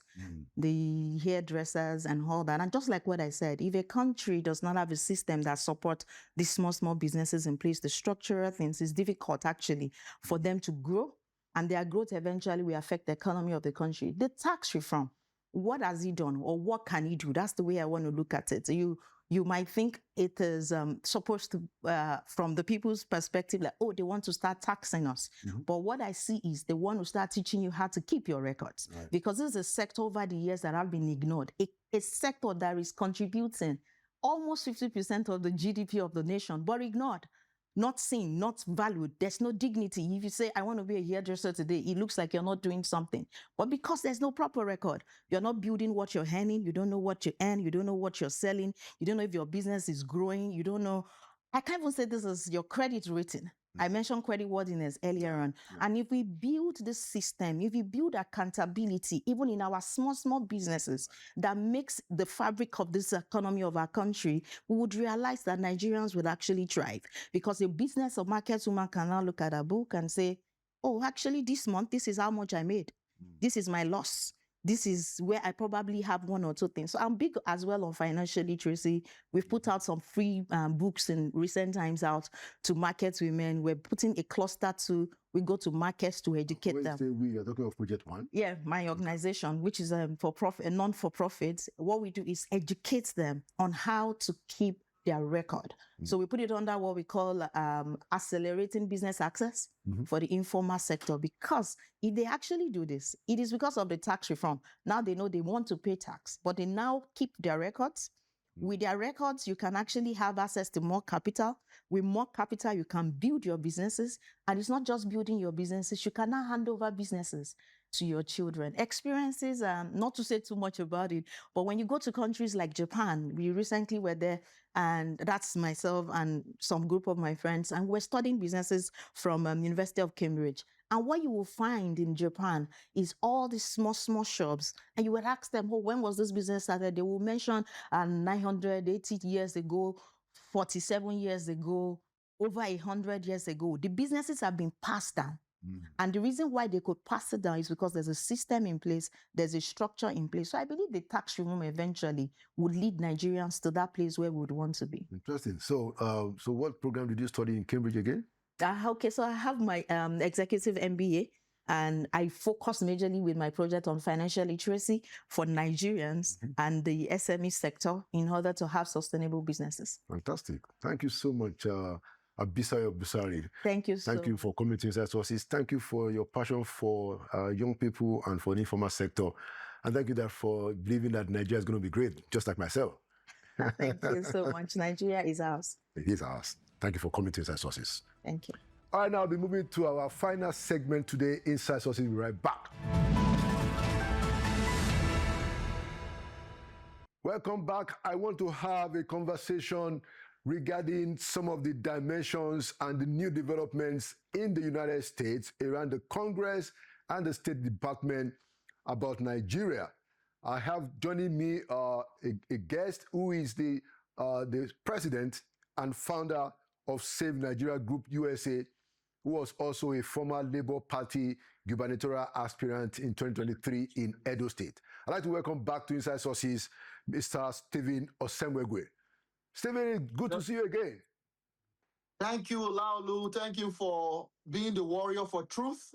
the hairdressers and all that. And just like what I said, if a country does not have a system that supports these small businesses in place, the structural things, it's difficult actually for them to grow, and their growth eventually will affect the economy of the country. The tax reform, what has he done, or what can he do? That's the way I want to look at it. You might think it is supposed to, from the people's perspective, like, oh, they want to start taxing us. But what I see is they want to start teaching you how to keep your records. Right. Because this is a sector over the years that have been ignored. A sector that is contributing almost 50% of the GDP of the nation, but ignored. Not seen, not valued. There's no dignity. If you say, I want to be a hairdresser today, it looks like you're not doing something. But because there's no proper record, you're not building what you're earning, you don't know what you earn, you don't know what you're selling, you don't know if your business is growing, you don't know. I can't even say this is your credit rating. I mentioned credit worthiness earlier on. And if we build this system, if we build accountability, even in our small businesses, that makes the fabric of this economy of our country, we would realize that Nigerians would actually thrive. Because a business or market woman can now look at a book and say, oh, actually this month, this is how much I made. This is my loss. This is where I probably have one or two things. So I'm big as well on financial literacy. We've put out some free books in recent times out to market women. We're putting a cluster we go to markets to educate them. You're talking of Project One? Yeah, my organization, which is a non-for-profit. What we do is educate them on how to keep their record. So we put it under what we call accelerating business access for the informal sector, because if they actually do this, it is because of the tax reform. Now they know they want to pay tax, but they now keep their records. With their records, you can actually have access to more capital. With more capital, you can build your businesses. And it's not just building your businesses, you can now hand over businesses to your children. Experiences, not to say too much about it, but when you go to countries like Japan, we recently were there, and that's myself and some group of my friends, and we're studying businesses from University of Cambridge. And what you will find in Japan is all these small shops. And you would ask them, oh, when was this business started? They will mention 980 years ago, 47 years ago, over 100 years ago. The businesses have been passed down. And the reason why they could pass it down is because there's a system in place, there's a structure in place. So I believe the tax reform eventually would lead Nigerians to that place where we would want to be. Interesting. So, so what program did you study in Cambridge again? Okay, so I have my executive MBA, and I focus majorly with my project on financial literacy for Nigerians and the SME sector in order to have sustainable businesses. Fantastic. Thank you so much, Abisayo Busari. Thank you so Thank you for coming to Inside Sources. Thank you for your passion for young people and for the informal sector. And thank you for believing that Nigeria is going to be great, just like myself. Thank you so much. Nigeria is ours. It is ours. Thank you for coming to Inside Sources. Thank you. All right, now I'll be moving to our final segment today, Inside Sources. We'll be right back. Welcome back. I want to have a conversation regarding some of the dimensions and the new developments in the United States around the Congress and the State Department about Nigeria. I have joining me a guest who is the president and founder of Save Nigeria Group USA, who was also a former Labour Party gubernatorial aspirant in 2023 in Edo State. I'd like to welcome back to Inside Sources, Mr. Stephen Osemwegwe. Stephen, good to see you again. Thank you, Laolu. Thank you for being the warrior for truth,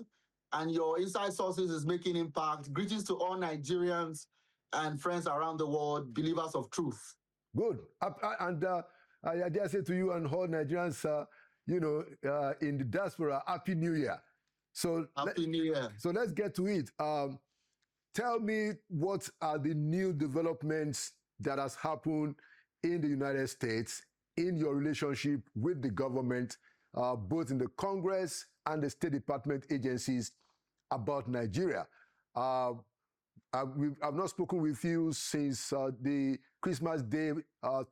and your Inside Sources is making impact. Greetings to all Nigerians and friends around the world, believers of truth. Good. And I dare say to you and all Nigerians, in the diaspora, Happy New Year. So Happy New Year. So let's get to it. Tell me, what are the new developments that has happened in the United States in your relationship with the government, both in the Congress and the State Department agencies about Nigeria? I've not spoken with you since the Christmas Day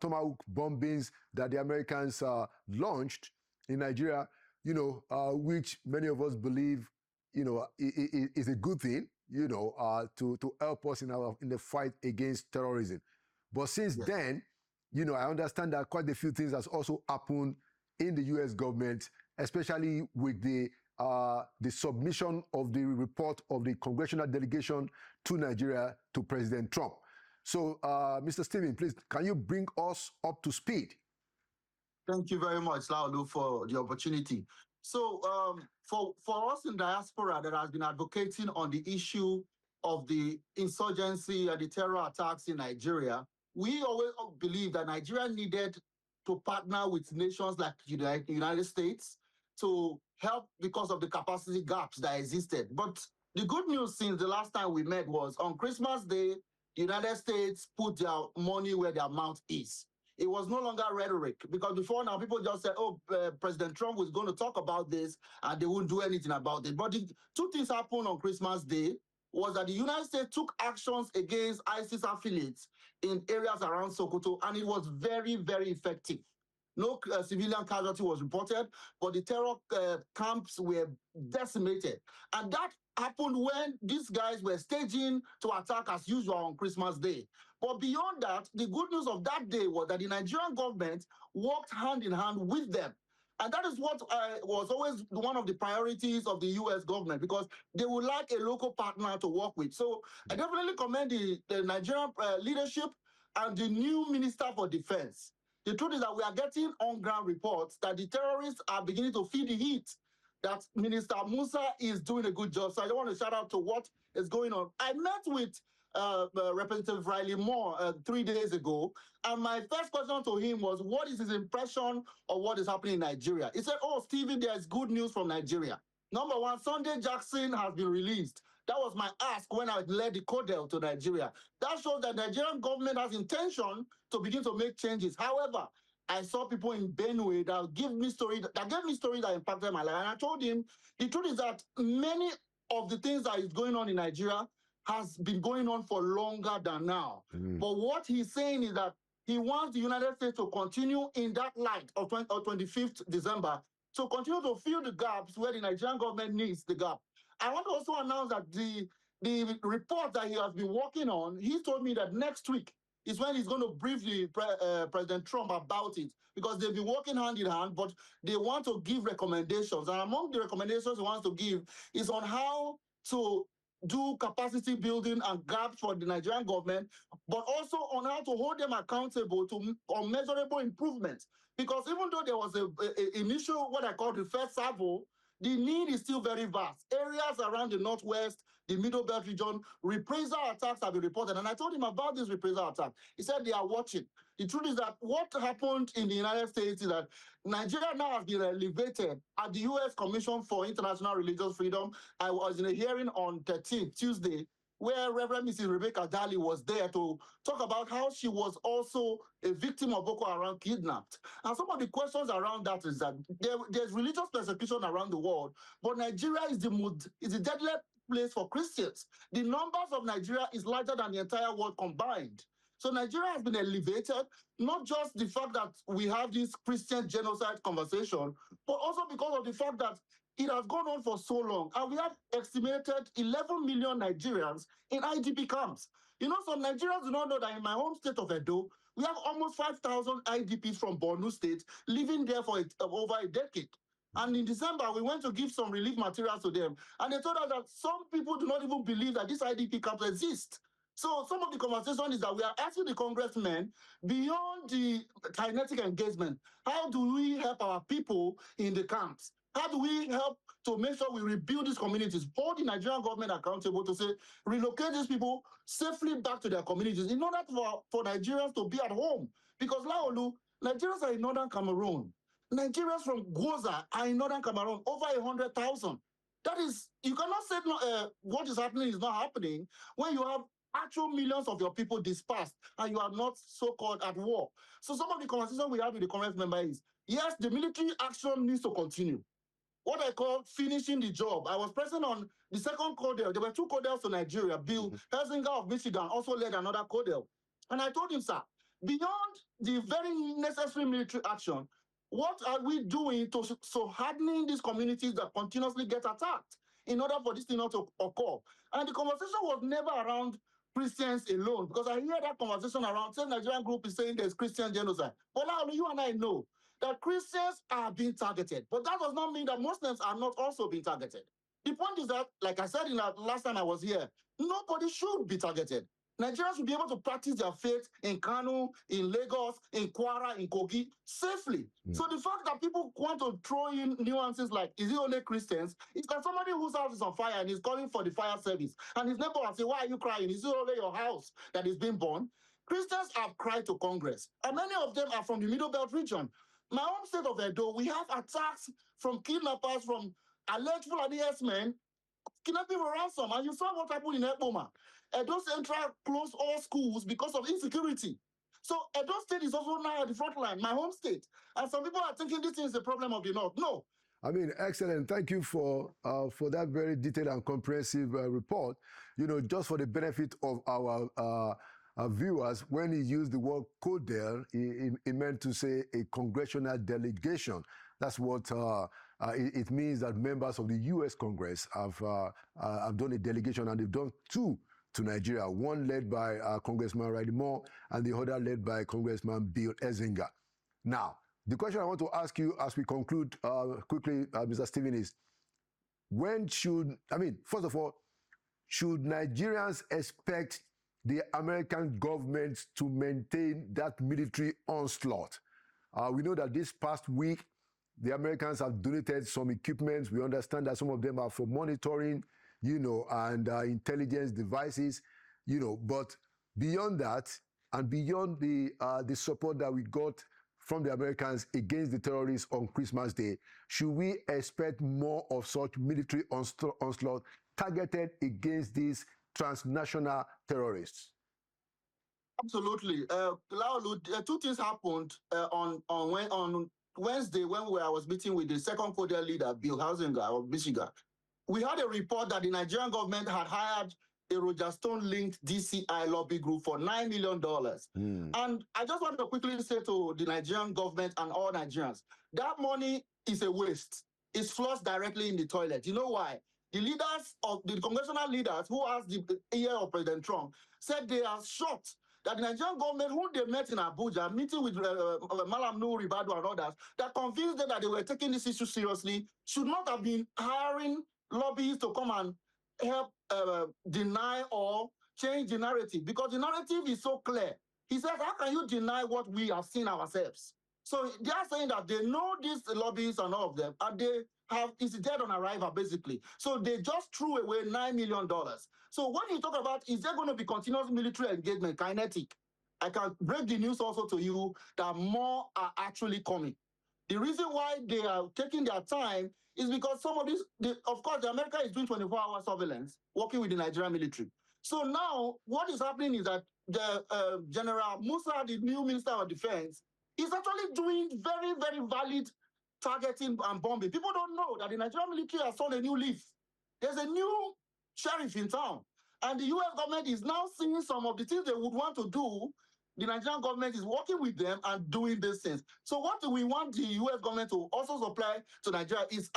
Tomahawk bombings that the Americans launched in Nigeria, which many of us believe, is a good thing, to help us in the fight against terrorism. But since then, I understand that quite a few things has also happened in the U.S. government, especially with the the submission of the report of the congressional delegation to Nigeria to President Trump. So, Mr. Stephen, please, can you bring us up to speed? Thank you very much, Laolu, for the opportunity. So for us in diaspora that has been advocating on the issue of the insurgency and the terror attacks in Nigeria, we always believe that Nigeria needed to partner with nations like the United States to help because of the capacity gaps that existed. But the good news since the last time we met was on Christmas Day, the United States put their money where their mouth is. It was no longer rhetoric, because before now people just said, oh, President Trump was going to talk about this and they wouldn't do anything about it. But two things happened on Christmas Day was that the United States took actions against ISIS affiliates in areas around Sokoto, and it was very, very effective. No civilian casualty was reported, but the terror camps were decimated. And that happened when these guys were staging to attack as usual on Christmas Day. But beyond that, the good news of that day was that the Nigerian government worked hand in hand with them. And that is what was always one of the priorities of the U.S. government, because they would like a local partner to work with. So I definitely commend the Nigerian leadership and the new Minister for Defense. The truth is that we are getting on-ground reports that the terrorists are beginning to feel the heat, that Minister Musa is doing a good job. So I want to shout out to what is going on. I met with Representative Riley Moore 3 days ago, and my first question to him was, what is his impression of what is happening in Nigeria? He said, oh, Stephen, there's good news from Nigeria. Number one, Sunday Jackson has been released. That was my ask when I led the CODEL to Nigeria. That shows that the Nigerian government has intention to begin to make changes. However, I saw people in Benue that gave me stories that impacted my life. And I told him, the truth is that many of the things that is going on in Nigeria has been going on for longer than now. But what he's saying is that he wants the United States to continue in that light of 25th December, to continue to fill the gaps where the Nigerian government needs the gap. I want to also announce that the report that he has been working on, he told me that next week is when he's going to brief President Trump about it, because they've been working hand in hand, but they want to give recommendations. And among the recommendations he wants to give is on how to do capacity building and gaps for the Nigerian government, but also on how to hold them accountable on measurable improvements. Because even though there was an initial, what I call the first salvo, the need is still very vast. Areas around the Northwest, the Middle Belt region, reprisal attacks have been reported. And I told him about this reprisal attack. He said they are watching. The truth is that what happened in the United States is that Nigeria now has been elevated at the U.S. Commission for International Religious Freedom. I was in a hearing on 13th, Tuesday, where Reverend Mrs. Rebecca Daly was there to talk about how she was also a victim of Boko Haram kidnapped. And some of the questions around that is that there's religious persecution around the world, but Nigeria is the deadliest place for Christians. The numbers of Nigeria is larger than the entire world combined. So Nigeria has been elevated, not just the fact that we have this Christian genocide conversation, but also because of the fact that it has gone on for so long. And we have estimated 11 million Nigerians in IDP camps. You know, some Nigerians do not know that in my home state of Edo, we have almost 5,000 IDPs from Borno State living there for over a decade. And in December, we went to give some relief materials to them. And they told us that some people do not even believe that these IDP camps exist. So some of the conversation is that we are asking the congressmen, beyond the kinetic engagement, how do we help our people in the camps? How do we help to make sure we rebuild these communities, hold the Nigerian government accountable to say, relocate these people safely back to their communities in order for Nigerians to be at home? Because Laolu, Nigerians are in northern Cameroon. Nigerians from Goza are in northern Cameroon, over 100,000. That is, you cannot say what is happening is not happening when you have actual millions of your people dispersed and you are not so-called at war. So some of the conversation we have with the Congress member is, yes, the military action needs to continue. What I call finishing the job. I was present on the second CODEL. There were two CODELs to Nigeria. Bill Helsinger of Michigan also led another CODEL. And I told him, sir, beyond the very necessary military action, what are we doing to hardening these communities that continuously get attacked in order for this thing not to occur? And the conversation was never around Christians alone, because I hear that conversation around, say Nigerian group is saying there's Christian genocide. But now you and I know that Christians are being targeted, but that does not mean that Muslims are not also being targeted. The point is that, like I said in the last time I was here, nobody should be targeted. Nigerians should be able to practice their faith in Kano, in Lagos, in Kwara, in Kogi safely. So the fact that people want to throw in nuances like, is it only Christians? It's like somebody whose house is on fire and is calling for the fire service. And his neighbor will say, why are you crying? Is it only your house that is being burned? Christians have cried to Congress, and many of them are from the Middle Belt region. My home state of Edo, we have attacks from kidnappers, from alleged Fulani men, kidnapping for ransom. And you saw what happened in Eboma. Edo Central closed all schools because of insecurity. So Edo State is also now at the front line, my home state. And some people are thinking this is a problem of the North. No. I mean, excellent. Thank you for that very detailed and comprehensive report. You know, just for the benefit of our viewers, when he used the word CODEL, he meant to say a congressional delegation. That's what it means, that members of the U.S. Congress have done a delegation, and they've done two to Nigeria, one led by Congressman Riley Moore and the other led by Congressman Bill Ezinga. Now, the question I want to ask you as we conclude quickly, Mr. Stephen, is first of all, should Nigerians expect the American government to maintain that military onslaught? We know that this past week, the Americans have donated some equipment. We understand that some of them are for monitoring, and intelligence devices, but beyond that, and beyond the support that we got from the Americans against the terrorists on Christmas Day, should we expect more of such military onslaught targeted against these transnational terrorists? Absolutely. Laolu, two things happened on Wednesday when I was meeting with the second CODEL leader, Bill Ezinga of Michigan. We had a report that the Nigerian government had hired a Roger Stone-linked DCI lobby group for $9 million. And I just want to quickly say to the Nigerian government and all Nigerians, that money is a waste. It's flushed directly in the toilet. You know why? The leaders of the congressional leaders who asked the ear of President Trump said they are shocked that the Nigerian government, who they met in Abuja, meeting with Malam Nuhu Ribadu and others, that convinced them that they were taking this issue seriously, should not have been hiring lobbyists to come and help deny or change the narrative, because the narrative is so clear. He says, how can you deny what we have seen ourselves? So they are saying that they know these lobbyists and all of them, and they have, it's dead on arrival, basically. So they just threw away $9 million. So when you talk about, is there going to be continuous military engagement, kinetic? I can break the news also to you that more are actually coming. The reason why they are taking their time is because some of these, of course, the America is doing 24-hour surveillance, working with the Nigerian military. So now what is happening is that the General Musa, the new Minister of Defense, is actually doing very, very valid targeting and bombing. People don't know that the Nigerian military has sold a new leaf. There's a new sheriff in town. And the U.S. government is now seeing some of the things they would want to do. The Nigerian government is working with them and doing these things. So what do we want the U.S. government to also supply to Nigeria is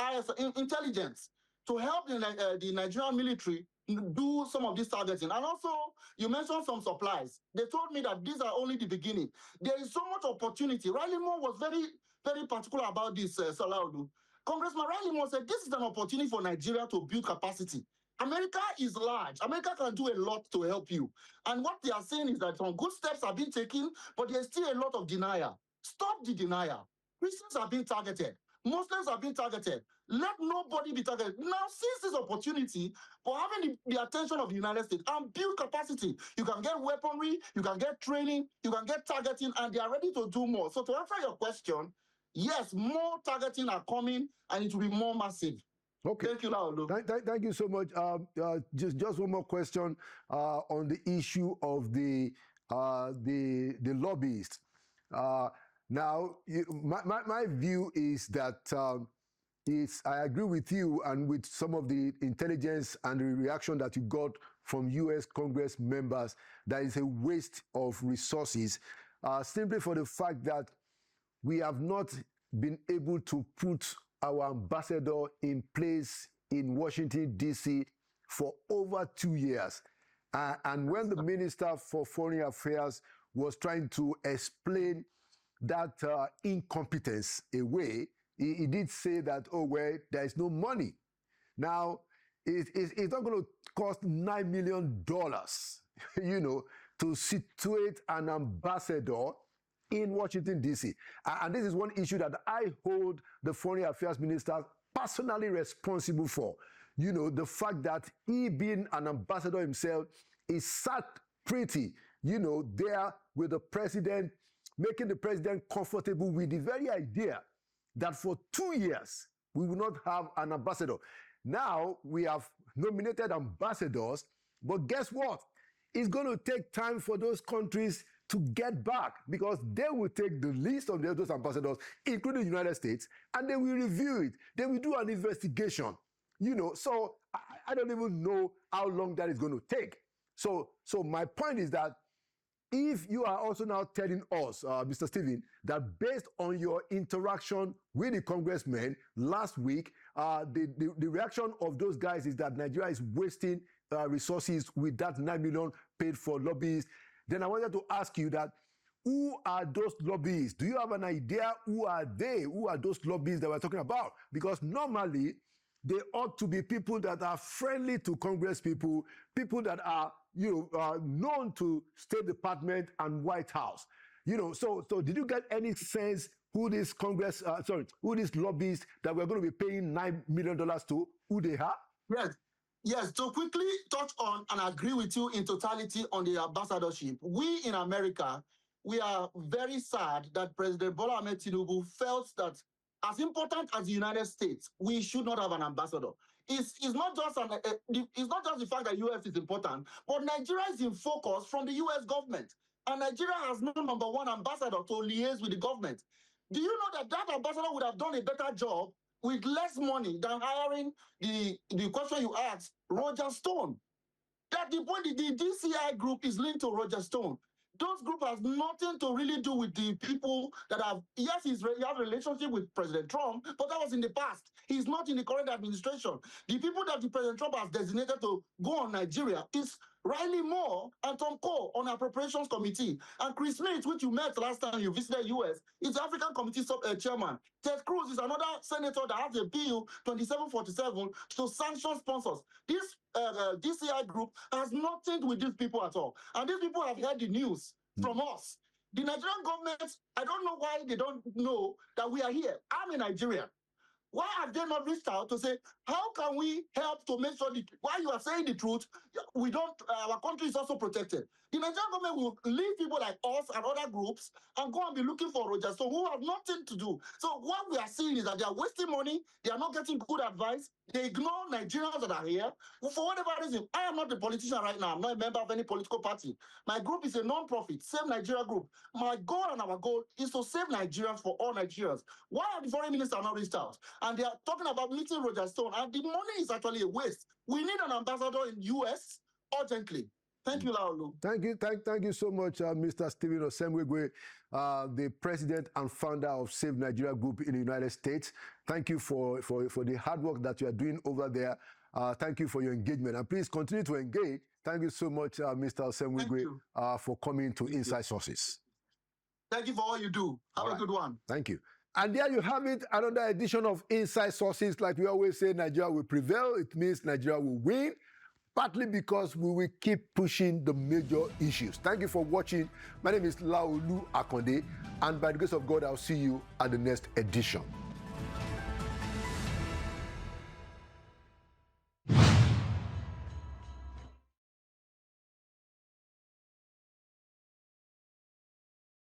intelligence to help the Nigerian military do some of this targeting. And also, you mentioned some supplies. They told me that these are only the beginning. There is so much opportunity. Riley Moore was very, very particular about this, Salaudu. Congressman Riley Moore said this is an opportunity for Nigeria to build capacity. America is large. America can do a lot to help you. And what they are saying is that some good steps are being taken, but there's still a lot of denial. Stop the denial. Christians are being targeted. Muslims are being targeted. Let nobody be targeted. Now, seize this opportunity for having the attention of the United States and build capacity. You can get weaponry, you can get training, you can get targeting, and they are ready to do more. So to answer your question, yes, more targeting are coming, and it will be more massive. Okay. Thank you, Laolu. Thank you so much. Just one more question on the issue of the lobbyists. Now, my view is that I agree with you and with some of the intelligence and the reaction that you got from U.S. Congress members that is a waste of resources, simply for the fact that we have not been able to put our ambassador in place in Washington, D.C. for over 2 years. And when the Minister for Foreign Affairs was trying to explain that incompetence away, he did say that, oh, well, there is no money. Now, it's not going to cost $9 million, to situate an ambassador in Washington, D.C. And this is one issue that I hold the Foreign Affairs Minister personally responsible for. The fact that he, being an ambassador himself, is sat pretty, there with the president, making the president comfortable with the very idea that for 2 years we will not have an ambassador. Now we have nominated ambassadors, but guess what? It's going to take time for those countries to get back, because they will take the list of those ambassadors, including the United States, and they will review it. They will do an investigation. So I don't even know how long that is going to take. So my point is that if you are also now telling us, Mr. Stephen, that based on your interaction with the congressmen last week, the reaction of those guys is that Nigeria is wasting resources with that $9 million paid for lobbyists, then I wanted to ask you that, who are those lobbyists? Do you have an idea who are they? Who are those lobbyists that we're talking about? Because normally, they ought to be people that are friendly to Congress people that are, known to State Department and White House. So did you get any sense who these lobbyists that we're going to be paying $9 million to, who they are? Yes, to quickly touch on and agree with you in totality on the ambassadorship. We in America, we are very sad that President Bola Ahmed Tinubu felt that as important as the United States, we should not have an ambassador. It's not just the fact that U.S. is important, but Nigeria is in focus from the U.S. government. And Nigeria has no number one ambassador to liaise with the government. Do you know that ambassador would have done a better job with less money than hiring the question you asked, Roger Stone? That the point, the DCI group is linked to Roger Stone. Those group has nothing to really do with the people that have, yes, he has a relationship with President Trump, but that was in the past. He's not in the current administration. The people that the President Trump has designated to go on Nigeria is Riley Moore and Tom Cole on Appropriations Committee. And Chris Smith, which you met last time you visited US, is the African Committee chairman. Ted Cruz is another senator that has a bill 2747 to sanction sponsors. This DCI group has nothing with these people at all. And these people have heard the news from us. The Nigerian government, I don't know why they don't know that we are here. I'm a Nigerian. Why have they not reached out to say, how can we help to make sure that while you are saying the truth, our country is also protected? The Nigerian government will leave people like us and other groups and go and be looking for Roger Stone, who have nothing to do. So what we are seeing is that they are wasting money, they are not getting good advice, they ignore Nigerians that are here. For whatever reason, I am not a politician right now. I'm not a member of any political party. My group is a non-profit, Save Nigeria Group. My goal and our goal is to save Nigerians for all Nigerians. Why are the foreign minister not reached out? And they are talking about meeting Roger Stone, and the money is actually a waste. We need an ambassador in U.S. urgently. Thank you, Laolu. Thank you so much, Mr. Stephen Osemwegwe, the president and founder of Save Nigeria Group in the United States. Thank you for the hard work that you are doing over there. Thank you for your engagement, and please continue to engage. Thank you so much, Mr. Osemwegwe, for coming to Inside Sources. Thank you for all you do. Have a good one. Thank you. And there you have it, another edition of Inside Sources. Like we always say, Nigeria will prevail. It means Nigeria will win, partly because we will keep pushing the major issues. Thank you for watching. My name is Laolu Akonde, and by the grace of God, I'll see you at the next edition.